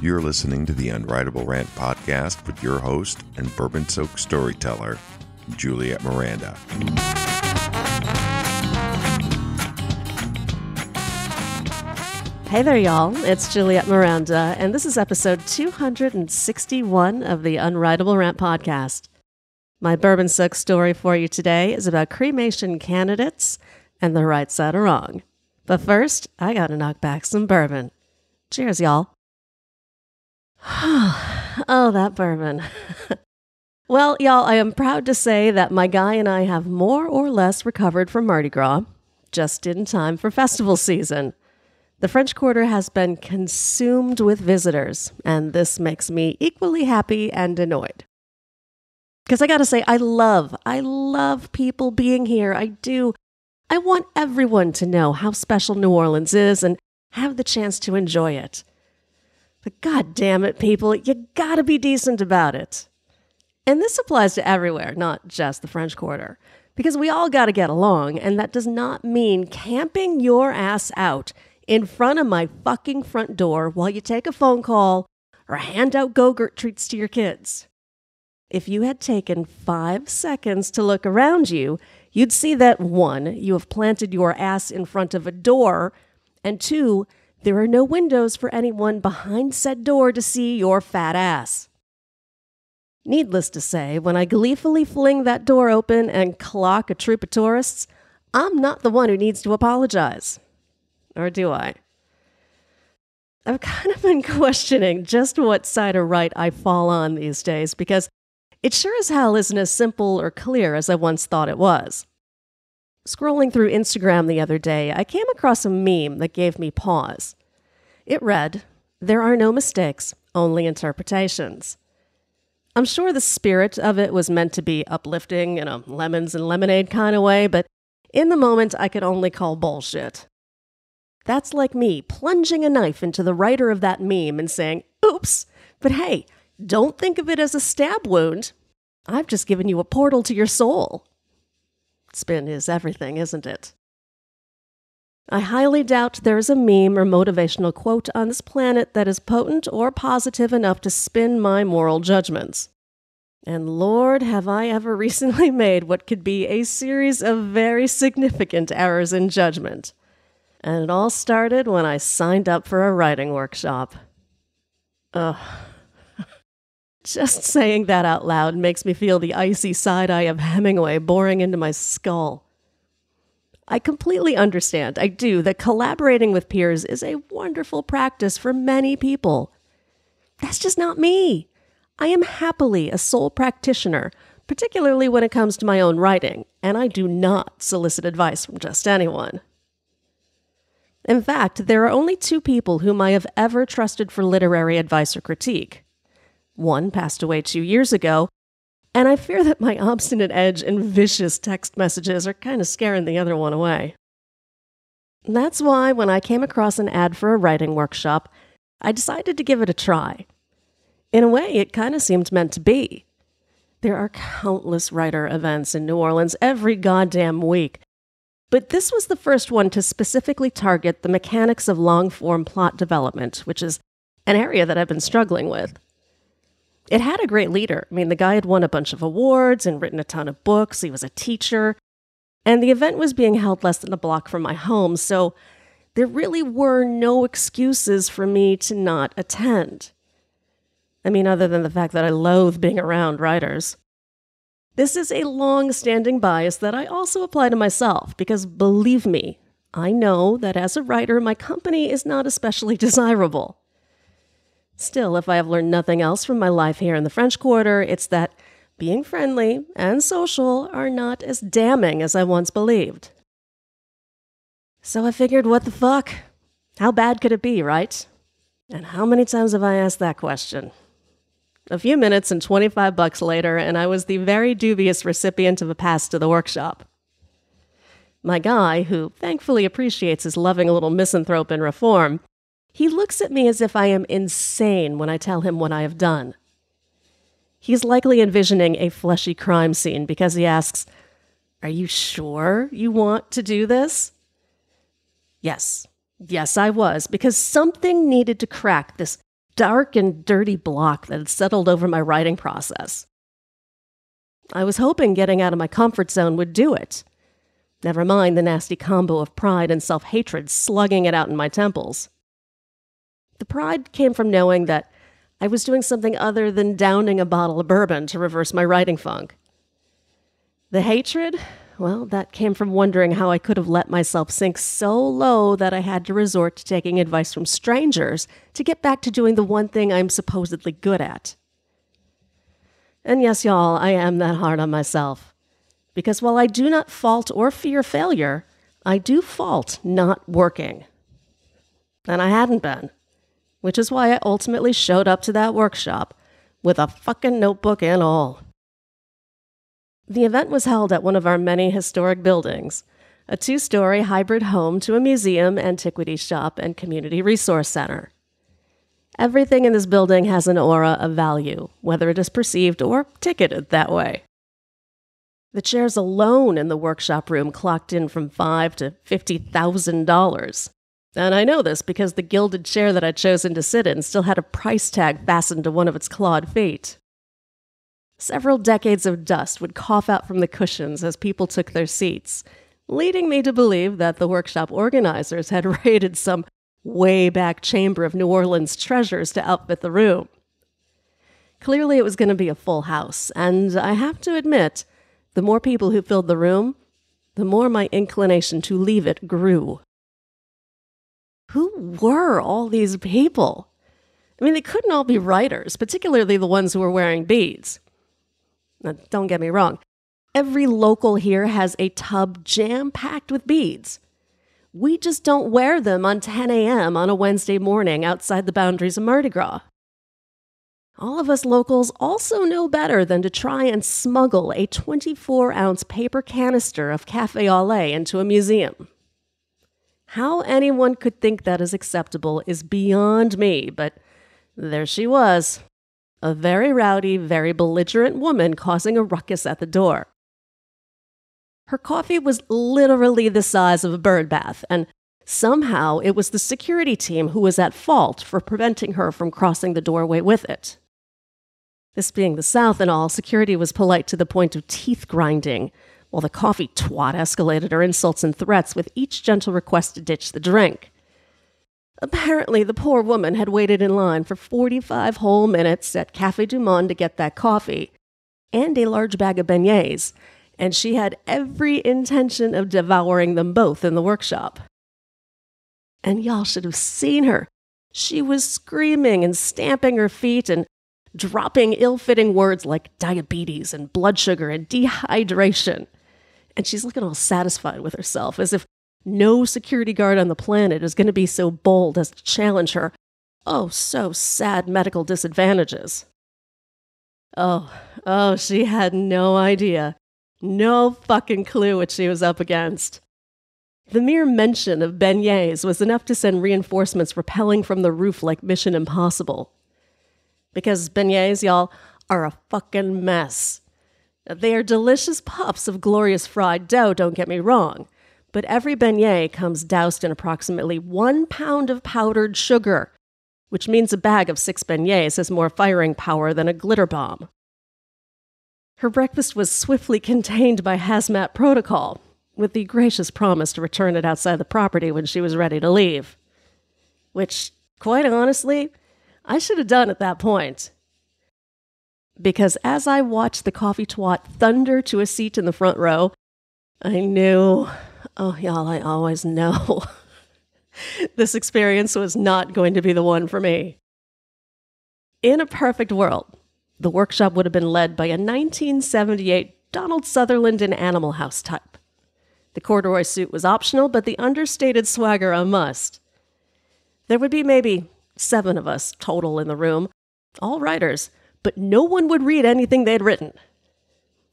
You're listening to the Unwritable Rant podcast with your host and bourbon-soaked storyteller, Juliette Miranda. Hey there, y'all. It's Juliette Miranda, and this is episode 261 of the Unwritable Rant podcast. My bourbon-soaked story for you today is about cremation candidates and the right side of wrong. But first, I gotta knock back some bourbon. Cheers, y'all. Oh, that bourbon. Well, y'all, I am proud to say that my guy and I have more or less recovered from Mardi Gras, just in time for festival season. The French Quarter has been consumed with visitors, and this makes me equally happy and annoyed. Because I gotta say, I love people being here. I do. I want everyone to know how special New Orleans is and have the chance to enjoy it. But God damn it, people, you gotta be decent about it. And this applies to everywhere, not just the French Quarter. Because we all gotta get along, and that does not mean camping your ass out in front of my fucking front door while you take a phone call or hand out Go-Gurt treats to your kids. If you had taken 5 seconds to look around you, you'd see that 1, you have planted your ass in front of a door, and 2, there are no windows for anyone behind said door to see your fat ass. Needless to say, when I gleefully fling that door open and clock a troop of tourists, I'm not the one who needs to apologize. Or do I? I've kind of been questioning just what side of right I fall on these days, because it sure as hell isn't as simple or clear as I once thought it was. Scrolling through Instagram the other day, I came across a meme that gave me pause. It read, "There are no mistakes, only interpretations." I'm sure the spirit of it was meant to be uplifting in a lemons and lemonade kind of way, but in the moment I could only call bullshit. That's like me plunging a knife into the writer of that meme and saying, "Oops, but hey, don't think of it as a stab wound. I've just given you a portal to your soul." Spin is everything, isn't it? I highly doubt there is a meme or motivational quote on this planet that is potent or positive enough to spin my moral judgments. And Lord, have I ever recently made what could be a series of very significant errors in judgment. And it all started when I signed up for a writing workshop. Ugh. Just saying that out loud makes me feel the icy side-eye of Hemingway boring into my skull. I completely understand, I do, that collaborating with peers is a wonderful practice for many people. That's just not me. I am happily a sole practitioner, particularly when it comes to my own writing, and I do not solicit advice from just anyone. In fact, there are only 2 people whom I have ever trusted for literary advice or critique. One passed away 2 years ago, and I fear that my obstinate edge and vicious text messages are kind of scaring the other one away. That's why when I came across an ad for a writing workshop, I decided to give it a try. In a way, it kind of seemed meant to be. There are countless writer events in New Orleans every goddamn week, but this was the first one to specifically target the mechanics of long-form plot development, which is an area that I've been struggling with. It had a great leader. I mean, the guy had won a bunch of awards and written a ton of books. He was a teacher. And the event was being held less than a block from my home, so there really were no excuses for me to not attend. I mean, other than the fact that I loathe being around writers. This is a long-standing bias that I also apply to myself, because believe me, I know that as a writer, my company is not especially desirable. Still, if I have learned nothing else from my life here in the French Quarter, it's that being friendly and social are not as damning as I once believed. So I figured, what the fuck? How bad could it be, right? And how many times have I asked that question? A few minutes and $25 later, and I was the very dubious recipient of a pass to the workshop. My guy, who thankfully appreciates his loving little misanthrope and reform, he looks at me as if I am insane when I tell him what I have done. He's likely envisioning a fleshy crime scene because he asks, "Are you sure you want to do this?" Yes, I was, because something needed to crack this dark and dirty block that had settled over my writing process. I was hoping getting out of my comfort zone would do it. Never mind the nasty combo of pride and self-hatred slugging it out in my temples. The pride came from knowing that I was doing something other than downing a bottle of bourbon to reverse my writing funk. The hatred, well, that came from wondering how I could have let myself sink so low that I had to resort to taking advice from strangers to get back to doing the one thing I'm supposedly good at. And yes, y'all, I am that hard on myself. Because while I do not fault or fear failure, I do fault not working. And I hadn't been, which is why I ultimately showed up to that workshop with a fucking notebook and all. The event was held at one of our many historic buildings, a 2-story hybrid home to a museum, antiquity shop, and community resource center. Everything in this building has an aura of value, whether it is perceived or ticketed that way. The chairs alone in the workshop room clocked in from $5,000 to $50,000. And I know this because the gilded chair that I'd chosen to sit in still had a price tag fastened to one of its clawed feet. Several decades of dust would cough out from the cushions as people took their seats, leading me to believe that the workshop organizers had raided some way back chamber of New Orleans treasures to outfit the room. Clearly it was going to be a full house, and I have to admit, the more people who filled the room, the more my inclination to leave it grew. Who were all these people? I mean, they couldn't all be writers, particularly the ones who were wearing beads. Now, don't get me wrong. Every local here has a tub jam-packed with beads. We just don't wear them on 10 a.m. on a Wednesday morning outside the boundaries of Mardi Gras. All of us locals also know better than to try and smuggle a 24-ounce paper canister of café au lait into a museum. How anyone could think that is acceptable is beyond me, but there she was, a very rowdy, very belligerent woman causing a ruckus at the door. Her coffee was literally the size of a bird bath, and somehow it was the security team who was at fault for preventing her from crossing the doorway with it. This being the South and all, security was polite to the point of teeth grinding, while the coffee twat escalated her insults and threats with each gentle request to ditch the drink. Apparently, the poor woman had waited in line for 45 whole minutes at Café du Monde to get that coffee and a large bag of beignets, and she had every intention of devouring them both in the workshop. And y'all should have seen her. She was screaming and stamping her feet and dropping ill-fitting words like diabetes and blood sugar and dehydration. And she's looking all satisfied with herself, as if no security guard on the planet is going to be so bold as to challenge her, oh, so sad medical disadvantages. Oh, she had no idea. No fucking clue what she was up against. The mere mention of beignets was enough to send reinforcements rappelling from the roof like Mission Impossible. Because beignets, y'all, are a fucking mess. They are delicious puffs of glorious fried dough, don't get me wrong, but every beignet comes doused in approximately 1 pound of powdered sugar, which means a bag of 6 beignets has more firing power than a glitter bomb. Her breakfast was swiftly contained by hazmat protocol, with the gracious promise to return it outside the property when she was ready to leave. Which, quite honestly, I should have done at that point. Because as I watched the coffee twat thunder to a seat in the front row, I knew, oh y'all, I always know, this experience was not going to be the one for me. In a perfect world, the workshop would have been led by a 1978 Donald Sutherland in Animal House type. The corduroy suit was optional, but the understated swagger a must. There would be maybe 7 of us total in the room, all writers, but no one would read anything they'd written.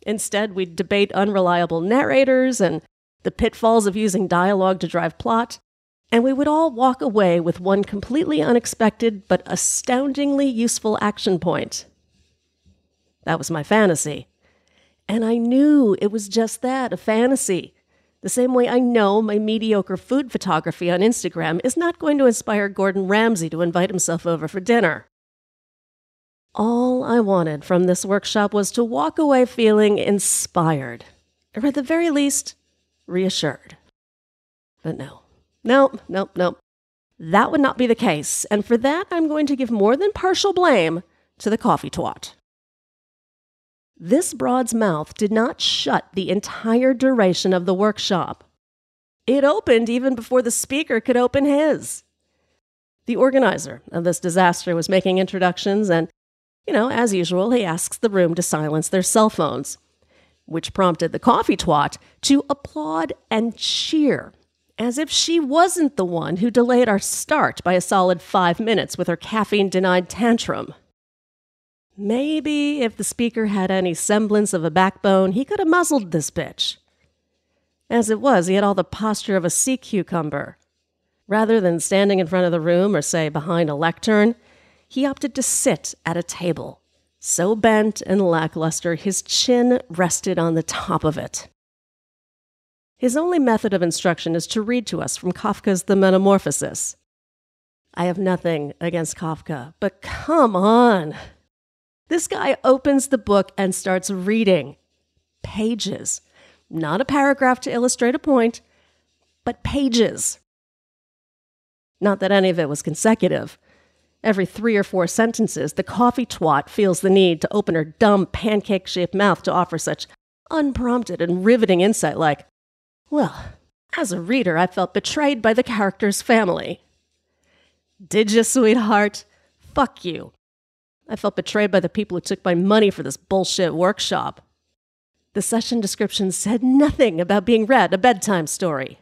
Instead, we'd debate unreliable narrators and the pitfalls of using dialogue to drive plot, and we would all walk away with one completely unexpected but astoundingly useful action point. That was my fantasy. And I knew it was just that, a fantasy. The same way I know my mediocre food photography on Instagram is not going to inspire Gordon Ramsay to invite himself over for dinner. All I wanted from this workshop was to walk away feeling inspired, or at the very least, reassured. But nope. That would not be the case, and for that I'm going to give more than partial blame to the coffee twat. This broad's mouth did not shut the entire duration of the workshop. It opened even before the speaker could open his. The organizer of this disaster was making introductions and, as usual, he asks the room to silence their cell phones, which prompted the coffee twat to applaud and cheer, as if she wasn't the one who delayed our start by a solid 5 minutes with her caffeine-denied tantrum. Maybe if the speaker had any semblance of a backbone, he could have muzzled this bitch. As it was, he had all the posture of a sea cucumber. Rather than standing in front of the room or, say, behind a lectern, he opted to sit at a table, so bent and lackluster his chin rested on the top of it. His only method of instruction is to read to us from Kafka's The Metamorphosis. I have nothing against Kafka, but come on. This guy opens the book and starts reading. Pages. Not a paragraph to illustrate a point, but pages. Not that any of it was consecutive. Every 3 or 4 sentences, the coffee twat feels the need to open her dumb pancake-shaped mouth to offer such unprompted and riveting insight like, well, as a reader, I felt betrayed by the character's family. Did you, sweetheart? Fuck you. I felt betrayed by the people who took my money for this bullshit workshop. The session description said nothing about being read a bedtime story.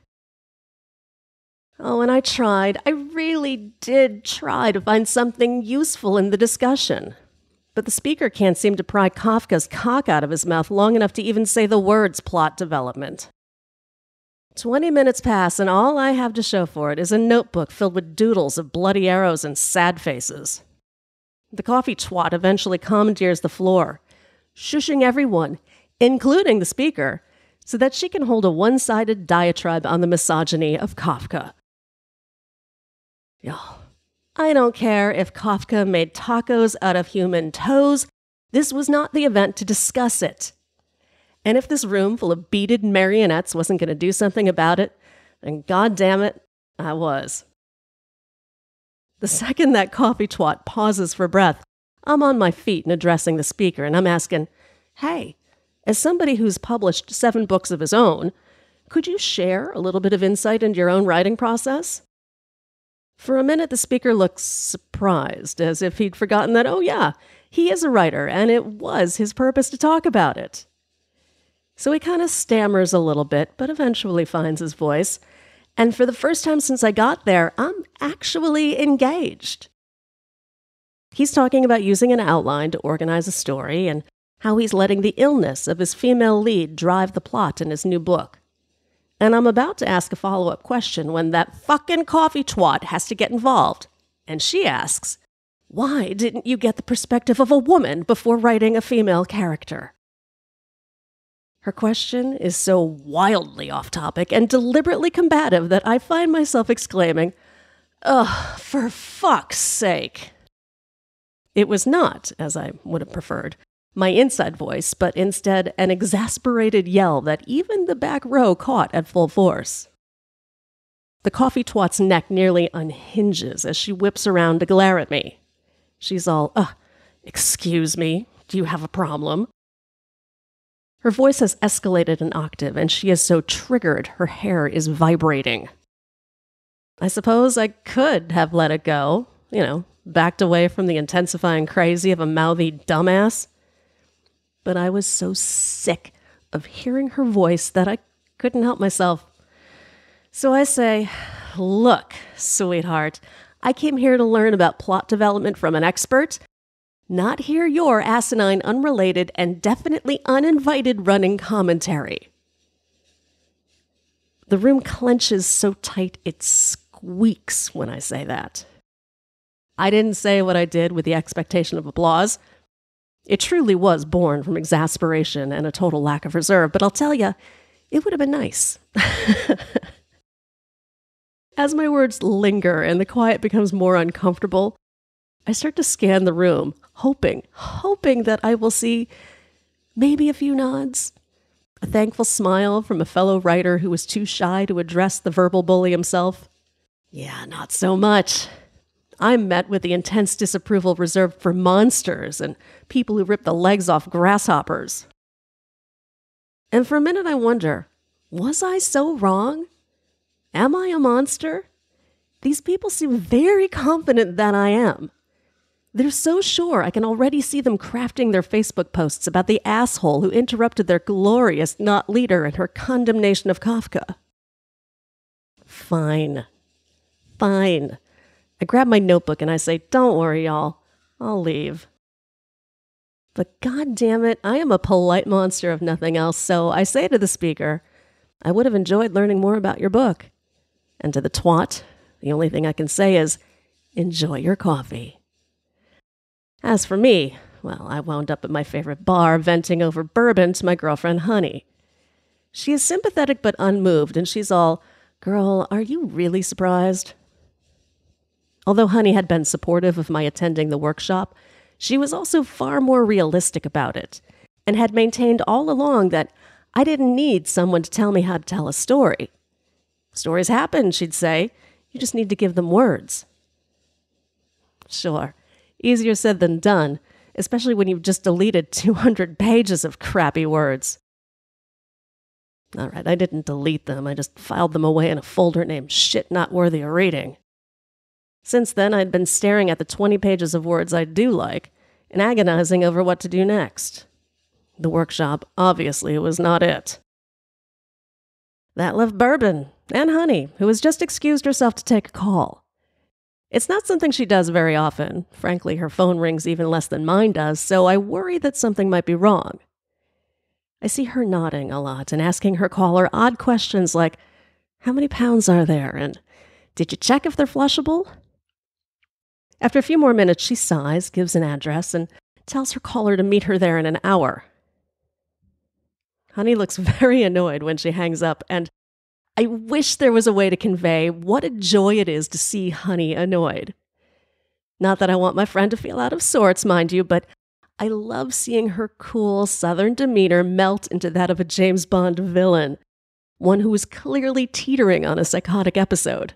Oh, and I really did try to find something useful in the discussion. But the speaker can't seem to pry Kafka's cock out of his mouth long enough to even say the words plot development. 20 minutes pass, and all I have to show for it is a notebook filled with doodles of bloody arrows and sad faces. The coffee twat eventually commandeers the floor, shushing everyone, including the speaker, so that she can hold a one-sided diatribe on the misogyny of Kafka. Y'all, I don't care if Kafka made tacos out of human toes. This was not the event to discuss it. And if this room full of beaded marionettes wasn't going to do something about it, then goddamn it, I was. The second that coffee twat pauses for breath, I'm on my feet and addressing the speaker, and I'm asking, hey, as somebody who's published 7 books of his own, could you share a little bit of insight into your own writing process? For a minute, the speaker looks surprised, as if he'd forgotten that, oh yeah, he is a writer, and it was his purpose to talk about it. So he kind of stammers a little bit, but eventually finds his voice. And for the first time since I got there, I'm actually engaged. He's talking about using an outline to organize a story and how he's letting the illness of his female lead drive the plot in his new book. And I'm about to ask a follow-up question when that fucking coffee twat has to get involved. And she asks, why didn't you get the perspective of a woman before writing a female character? Her question is so wildly off-topic and deliberately combative that I find myself exclaiming, ugh, for fuck's sake. It was not, as I would have preferred, my inside voice, but instead an exasperated yell that even the back row caught at full force. The coffee twat's neck nearly unhinges as she whips around to glare at me. She's all, excuse me, do you have a problem? Her voice has escalated an octave, and she is so triggered her hair is vibrating. I suppose I could have let it go, backed away from the intensifying crazy of a mouthy dumbass. But I was so sick of hearing her voice that I couldn't help myself. So I say, look, sweetheart, I came here to learn about plot development from an expert, not hear your asinine, unrelated, and definitely uninvited running commentary. The room clenches so tight it squeaks when I say that. I didn't say what I did with the expectation of applause. It truly was born from exasperation and a total lack of reserve, but I'll tell you, it would have been nice. As my words linger and the quiet becomes more uncomfortable, I start to scan the room, hoping that I will see maybe a few nods, a thankful smile from a fellow writer who was too shy to address the verbal bully himself. Yeah, not so much. I'm met with the intense disapproval reserved for monsters and people who rip the legs off grasshoppers. And for a minute I wonder, was I so wrong? Am I a monster? These people seem very confident that I am. They're so sure I can already see them crafting their Facebook posts about the asshole who interrupted their glorious not leader in her condemnation of Kafka. Fine. I grab my notebook and I say, don't worry, y'all. I'll leave. But god damn it, I am a polite monster if nothing else, so I say to the speaker, I would have enjoyed learning more about your book. And to the twat, the only thing I can say is, enjoy your coffee. As for me, well, I wound up at my favorite bar venting over bourbon to my girlfriend, Honey. She is sympathetic but unmoved, and she's all, girl, are you really surprised? Although Honey had been supportive of my attending the workshop, she was also far more realistic about it, and had maintained all along that I didn't need someone to tell me how to tell a story. Stories happen, she'd say. You just need to give them words. Sure, easier said than done, especially when you've just deleted 200 pages of crappy words. All right, I didn't delete them. I just filed them away in a folder named Shit Not Worthy of Reading. Since then, I'd been staring at the 20 pages of words I do like and agonizing over what to do next. The workshop, obviously, was not it. That left Bourbon and Honey, who has just excused herself to take a call. It's not something she does very often. Frankly, her phone rings even less than mine does, so I worry that something might be wrong. I see her nodding a lot and asking her caller odd questions like, how many pounds are there? And did you check if they're flushable? After a few more minutes, she sighs, gives an address, and tells her caller to meet her there in an hour. Honey looks very annoyed when she hangs up, and I wish there was a way to convey what a joy it is to see Honey annoyed. Not that I want my friend to feel out of sorts, mind you, but I love seeing her cool Southern demeanor melt into that of a James Bond villain, one who is clearly teetering on a psychotic episode.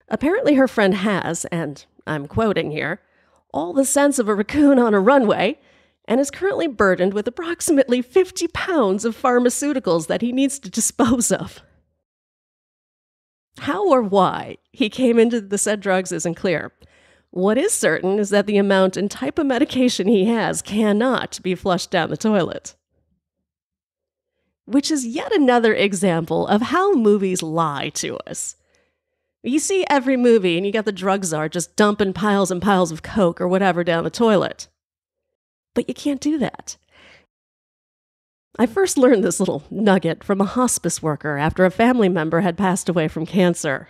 Apparently her friend has, and I'm quoting here, all the sense of a raccoon on a runway, and is currently burdened with approximately 50 pounds of pharmaceuticals that he needs to dispose of. How or why he came into the said drugs isn't clear. What is certain is that the amount and type of medication he has cannot be flushed down the toilet. Which is yet another example of how movies lie to us. You see every movie and you got the drug czar just dumping piles and piles of coke or whatever down the toilet. But you can't do that. I first learned this little nugget from a hospice worker after a family member had passed away from cancer.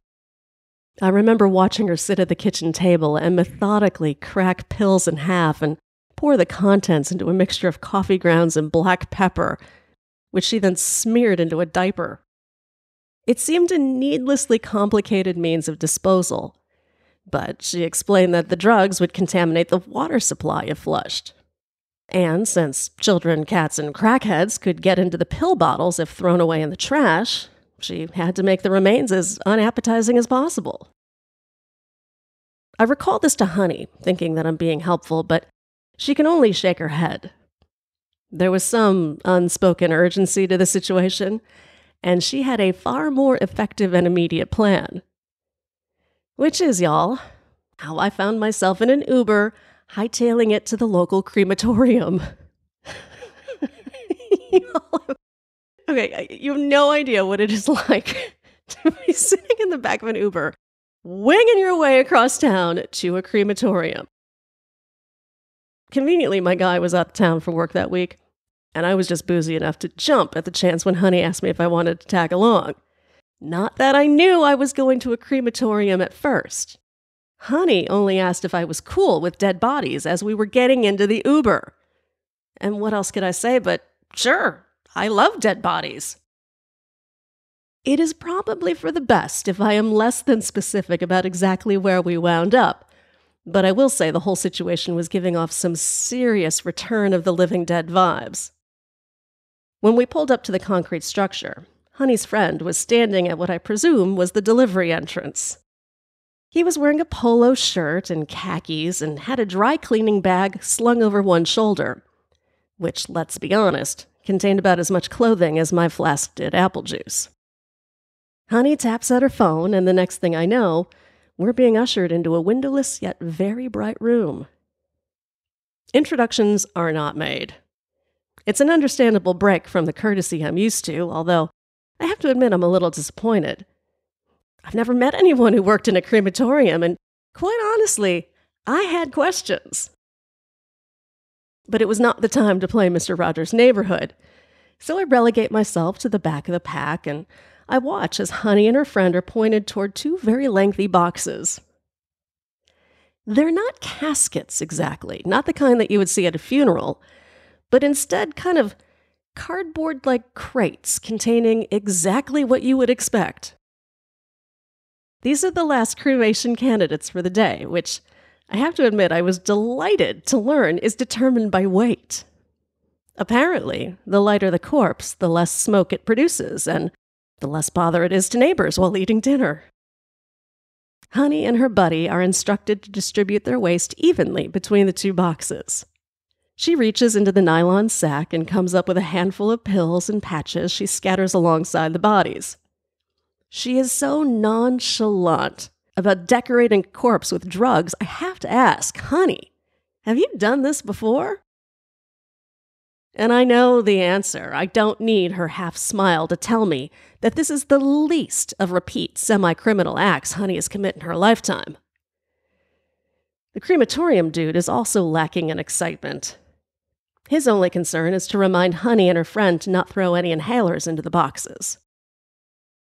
I remember watching her sit at the kitchen table and methodically crack pills in half and pour the contents into a mixture of coffee grounds and black pepper, which she then smeared into a diaper. It seemed a needlessly complicated means of disposal, but she explained that the drugs would contaminate the water supply if flushed. And since children, cats, and crackheads could get into the pill bottles if thrown away in the trash, she had to make the remains as unappetizing as possible. I recall this to Honey, thinking that I'm being helpful, but she can only shake her head. There was some unspoken urgency to the situation, and she had a far more effective and immediate plan. Which is, y'all, how I found myself in an Uber, hightailing it to the local crematorium. Okay, you have no idea what it is like to be sitting in the back of an Uber, winging your way across town to a crematorium. Conveniently, my guy was out of town for work that week, and I was just boozy enough to jump at the chance when Honey asked me if I wanted to tag along. Not that I knew I was going to a crematorium at first. Honey only asked if I was cool with dead bodies as we were getting into the Uber. And what else could I say but, sure, I love dead bodies. It is probably for the best if I am less than specific about exactly where we wound up, but I will say the whole situation was giving off some serious Return of the Living Dead vibes. When we pulled up to the concrete structure, Honey's friend was standing at what I presume was the delivery entrance. He was wearing a polo shirt and khakis and had a dry cleaning bag slung over one shoulder, which, let's be honest, contained about as much clothing as my flask did apple juice. Honey taps at her phone, and the next thing I know, we're being ushered into a windowless yet very bright room. Introductions are not made. It's an understandable break from the courtesy I'm used to, although I have to admit I'm a little disappointed. I've never met anyone who worked in a crematorium, and quite honestly, I had questions. But it was not the time to play Mr. Rogers' Neighborhood, so I relegate myself to the back of the pack, and I watch as Honey and her friend are pointed toward two very lengthy boxes. They're not caskets exactly, not the kind that you would see at a funeral, but instead kind of cardboard-like crates containing exactly what you would expect. These are the last cremation candidates for the day, which I have to admit I was delighted to learn is determined by weight. Apparently, the lighter the corpse, the less smoke it produces, and the less bother it is to neighbors while eating dinner. Honey and her buddy are instructed to distribute their waste evenly between the two boxes. She reaches into the nylon sack and comes up with a handful of pills and patches she scatters alongside the bodies. She is so nonchalant about decorating a corpse with drugs, I have to ask, Honey, have you done this before? And I know the answer. I don't need her half smile to tell me that this is the least of repeat semi-criminal acts Honey has committed in her lifetime. The crematorium dude is also lacking in excitement. His only concern is to remind Honey and her friend to not throw any inhalers into the boxes.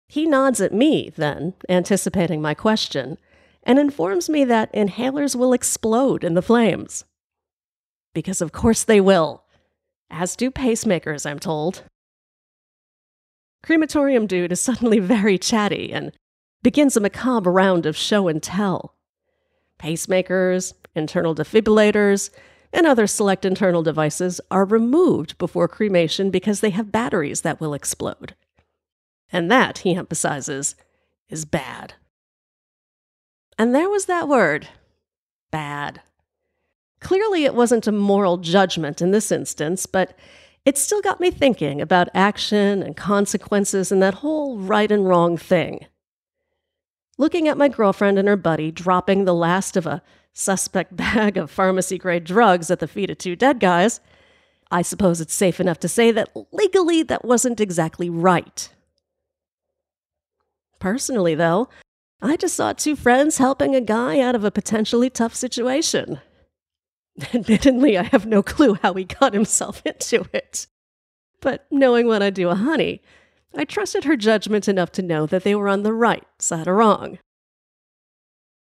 He nods at me, then, anticipating my question, and informs me that inhalers will explode in the flames. Because of course they will. As do pacemakers, I'm told. Crematorium dude is suddenly very chatty and begins a macabre round of show and tell. Pacemakers, internal defibrillators, and other select internal devices are removed before cremation because they have batteries that will explode. And that, he emphasizes, is bad. And there was that word, bad. Clearly it wasn't a moral judgment in this instance, but it still got me thinking about action and consequences and that whole right and wrong thing. Looking at my girlfriend and her buddy dropping the last of a suspect bag of pharmacy-grade drugs at the feet of two dead guys, I suppose it's safe enough to say that legally that wasn't exactly right. Personally, though, I just saw two friends helping a guy out of a potentially tough situation. Admittedly, I have no clue how he got himself into it. But knowing what I do with Honey, I trusted her judgment enough to know that they were on the right side of wrong.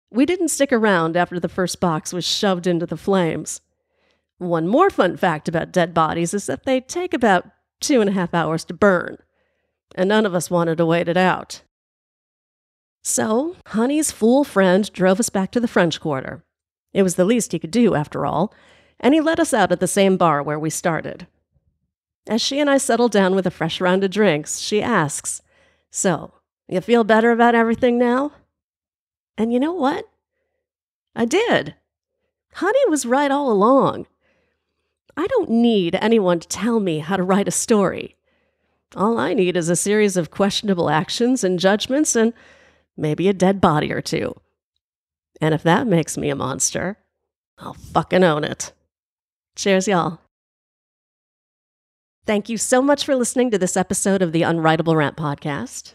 We didn't stick around after the first box was shoved into the flames. One more fun fact about dead bodies is that they take about 2.5 hours to burn, and none of us wanted to wait it out. So, Honey's fool friend drove us back to the French Quarter. It was the least he could do, after all, and he let us out at the same bar where we started. As she and I settle down with a fresh round of drinks, she asks, "So, you feel better about everything now?" And you know what? I did. Honey was right all along. I don't need anyone to tell me how to write a story. All I need is a series of questionable actions and judgments and maybe a dead body or two. And if that makes me a monster, I'll fucking own it. Cheers, y'all. Thank you so much for listening to this episode of the Unwritable Rant podcast.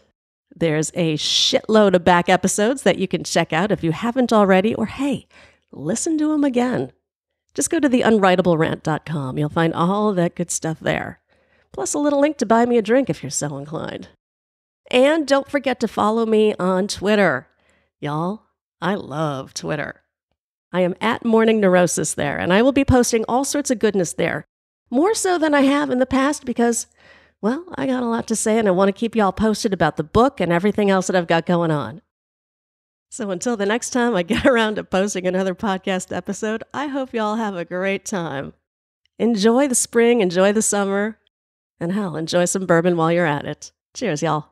There's a shitload of back episodes that you can check out if you haven't already, or hey, listen to them again. Just go to theunwritablerant.com. You'll find all of that good stuff there. Plus a little link to buy me a drink if you're so inclined. And don't forget to follow me on Twitter. Y'all, I love Twitter. I am at Morning Neurosis there, and I will be posting all sorts of goodness there. More so than I have in the past because, well, I got a lot to say and I want to keep y'all posted about the book and everything else that I've got going on. So until the next time I get around to posting another podcast episode, I hope y'all have a great time. Enjoy the spring, enjoy the summer, and hell, enjoy some bourbon while you're at it. Cheers, y'all.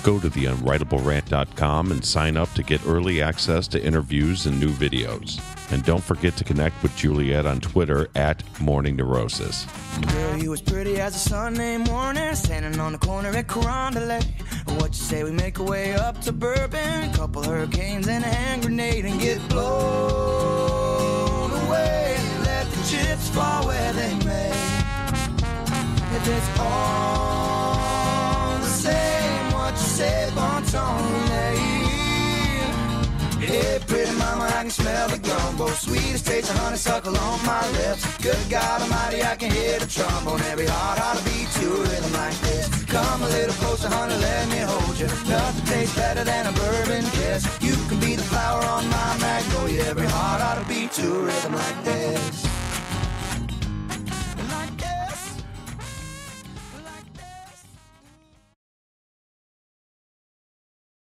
Go to theunwritablерant.com and sign up to get early access to interviews and new videos. And don't forget to connect with Juliette on Twitter at Morning Neurosis. Girl, you was pretty as a Sunday morning, standing on the corner at Carondelet. What you say we make our way up to Bourbon, a couple hurricanes and a hand grenade, and get blown away. Let the chips fall where they may. If it's all the same, what you say, bon ton, hey, pretty mama, I can smell the gumbo. Sweetest taste of honeysuckle on my lips. Good God Almighty, I can hear the trombone. Every heart ought to beat to a rhythm like this. Come a little closer, honey, let me hold you. Nothing tastes better than a bourbon kiss. You can be the flower on my magnolia. Every heart ought to beat to a rhythm like this.